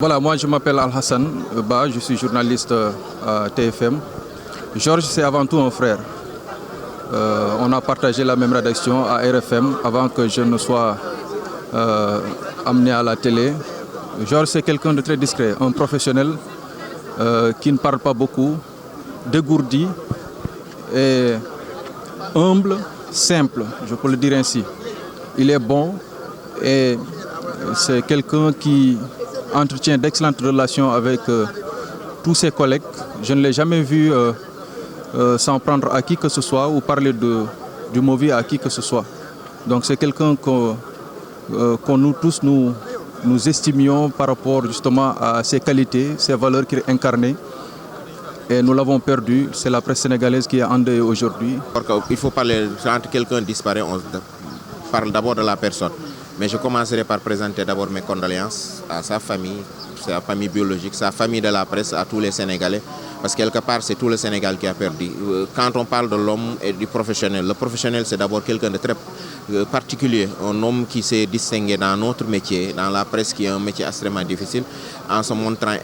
Voilà, moi je m'appelle Al-Hassan Ba, je suis journaliste à TFM. Georges, c'est avant tout un frère. On a partagé la même rédaction à RFM avant que je ne sois amené à la télé. Georges, c'est quelqu'un de très discret, un professionnel qui ne parle pas beaucoup, dégourdi et humble, simple, je peux le dire ainsi. Il est bon et c'est quelqu'un qui entretient d'excellentes relations avec tous ses collègues. Je ne l'ai jamais vu s'en prendre à qui que ce soit ou parler du mauvais à qui que ce soit. Donc c'est quelqu'un qu'on nous tous nous estimions par rapport justement à ses qualités, ses valeurs qu'il incarnait. Et nous l'avons perdu. C'est la presse sénégalaise qui est endeuillée aujourd'hui. Il faut parler, quand quelqu'un disparaît, on parle d'abord de la personne. Mais je commencerai par présenter d'abord mes condoléances à sa famille biologique, sa famille de la presse, à tous les Sénégalais. Parce que quelque part, c'est tout le Sénégal qui a perdu. Quand on parle de l'homme et du professionnel, le professionnel, c'est d'abord quelqu'un de très particulier. Un homme qui s'est distingué dans notre métier, dans la presse, qui est un métier extrêmement difficile, en se montrant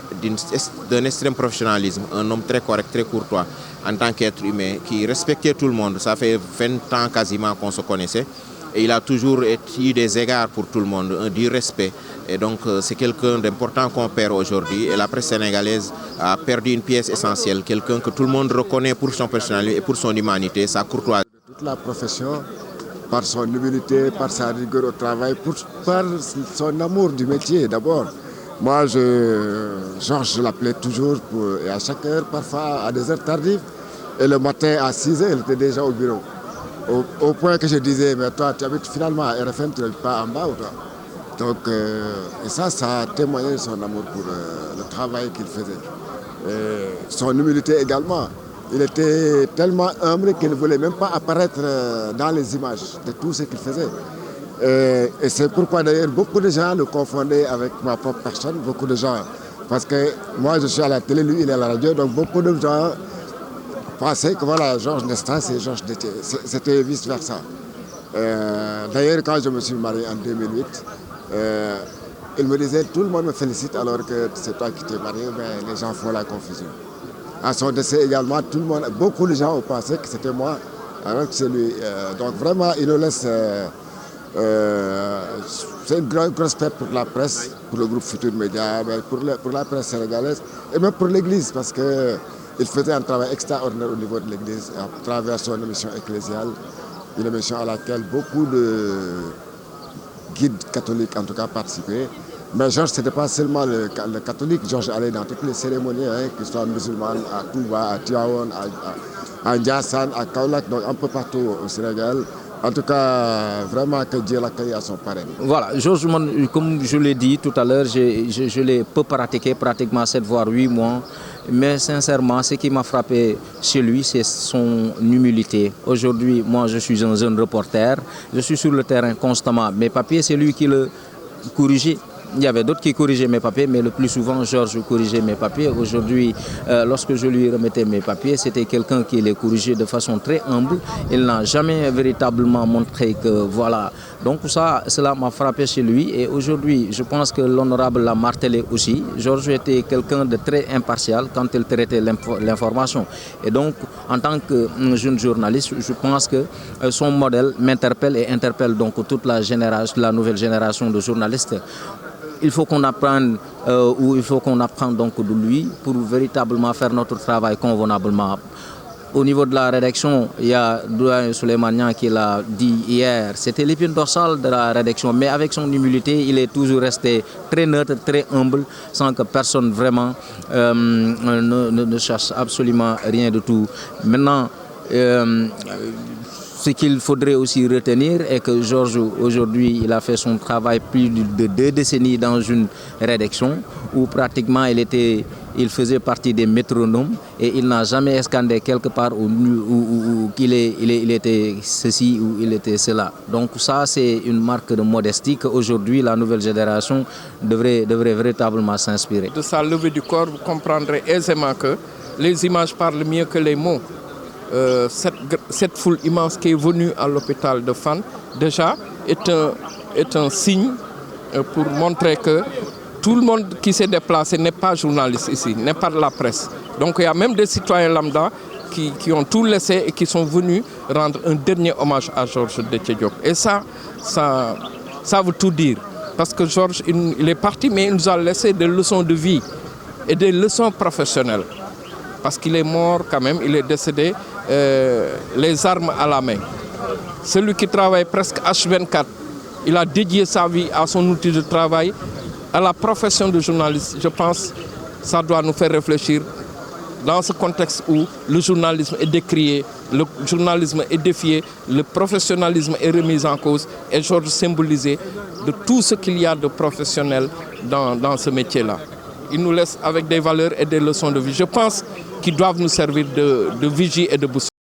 d'un extrême professionnalisme. Un homme très correct, très courtois, en tant qu'être humain, qui respectait tout le monde. Ça fait 20 ans quasiment qu'on se connaissait. Et il a toujours eu des égards pour tout le monde, du respect. Et donc c'est quelqu'un d'important qu'on perd aujourd'hui. Et la presse sénégalaise a perdu une pièce essentielle, quelqu'un que tout le monde reconnaît pour son personnalité et pour son humanité, sa courtoisie. Toute la profession, par son humilité, par sa rigueur au travail, par son amour du métier d'abord. Moi, Georges, je l'appelais toujours et à chaque heure, parfois à des heures tardives. Et le matin à 6 heures, il était déjà au bureau. Au point que je disais, mais toi, tu habites finalement à RFM, tu n'habites pas en bas ou toi? Donc, et ça a témoigné de son amour pour le travail qu'il faisait. Et son humilité également. Il était tellement humble qu'il ne voulait même pas apparaître dans les images de tout ce qu'il faisait. Et c'est pourquoi d'ailleurs beaucoup de gens le confondaient avec ma propre personne, beaucoup de gens. Parce que moi, je suis à la télé, lui, il est à la radio, donc beaucoup de gens pensaient que voilà, Georges Nesta, c'est Georges Détié. C'était vice-versa. D'ailleurs, quand je me suis marié en 2008, il me disait, tout le monde me félicite alors que c'est toi qui t'es marié, mais les gens font la confusion. À son décès également, beaucoup de gens ont pensé que c'était moi, alors que c'est lui. Donc vraiment, il nous laisse... c'est une grosse perte pour la presse, pour le groupe Futur Média, mais pour la presse sénégalaise et même pour l'Église, parce qu'il faisait un travail extraordinaire au niveau de l'Église à travers son émission ecclésiale, une émission à laquelle beaucoup de guides catholiques en tout cas participaient. Mais Georges, ce n'était pas seulement le catholique. Georges allait dans toutes les cérémonies, qu'ils soient musulmanes, à Touba, à Tivaouane, à Ndiassane, à Kaolack, donc un peu partout au Sénégal. En tout cas, vraiment que Dieu l'accueille à son parrain. Voilà, Georges, comme je l'ai dit tout à l'heure, je l'ai peu pratiqué, pratiquement 7 voire 8 mois. Mais sincèrement, ce qui m'a frappé chez lui, c'est son humilité. Aujourd'hui, moi, je suis un jeune reporter. Je suis sur le terrain constamment. Mes papiers, c'est lui qui le corrigeait. Il y avait d'autres qui corrigeaient mes papiers, mais le plus souvent, Georges corrigeait mes papiers. Aujourd'hui, lorsque je lui remettais mes papiers, c'était quelqu'un qui les corrigeait de façon très humble. Il n'a jamais véritablement montré que voilà. Donc cela m'a frappé chez lui. Et aujourd'hui, je pense que l'honorable l'a martelé aussi. Georges était quelqu'un de très impartial quand il traitait l'information. Et donc, en tant que jeune journaliste, je pense que son modèle m'interpelle et interpelle donc toute la nouvelle génération de journalistes. Il faut qu'on apprenne ou il faut qu'on apprenne donc de lui pour véritablement faire notre travail convenablement. Au niveau de la rédaction, il y a Douane Souleymanian qui l'a dit hier, c'était l'épine dorsale de la rédaction, mais avec son humilité, il est toujours resté très neutre, très humble, sans que personne vraiment ne cherche absolument rien de tout. Maintenant, ce qu'il faudrait aussi retenir est que Georges, aujourd'hui, il a fait son travail plus de 2 décennies dans une rédaction où pratiquement il faisait partie des métronomes et il n'a jamais escandé quelque part où il était ceci ou il était cela. Donc ça, c'est une marque de modestie qu'aujourd'hui, la nouvelle génération devrait véritablement s'inspirer. De sa levée du corps, vous comprendrez aisément que les images parlent mieux que les mots. Cette foule immense qui est venue à l'hôpital de Fann, déjà, est un signe pour montrer que tout le monde qui s'est déplacé n'est pas journaliste ici, n'est pas de la presse. Donc il y a même des citoyens lambda qui ont tout laissé et qui sont venus rendre un dernier hommage à Georges Déthié Diop. Et ça veut tout dire. Parce que Georges, il est parti, mais il nous a laissé des leçons de vie et des leçons professionnelles. Parce qu'il est mort quand même, il est décédé les armes à la main. Celui qui travaille presque H24, il a dédié sa vie à son outil de travail, à la profession de journaliste. Je pense que ça doit nous faire réfléchir dans ce contexte où le journalisme est décrié, le journalisme est défié, le professionnalisme est remis en cause et Georges symbolisé de tout ce qu'il y a de professionnel dans ce métier-là. Il nous laisse avec des valeurs et des leçons de vie. Je pense qu'ils doivent nous servir de vigie et de boussole.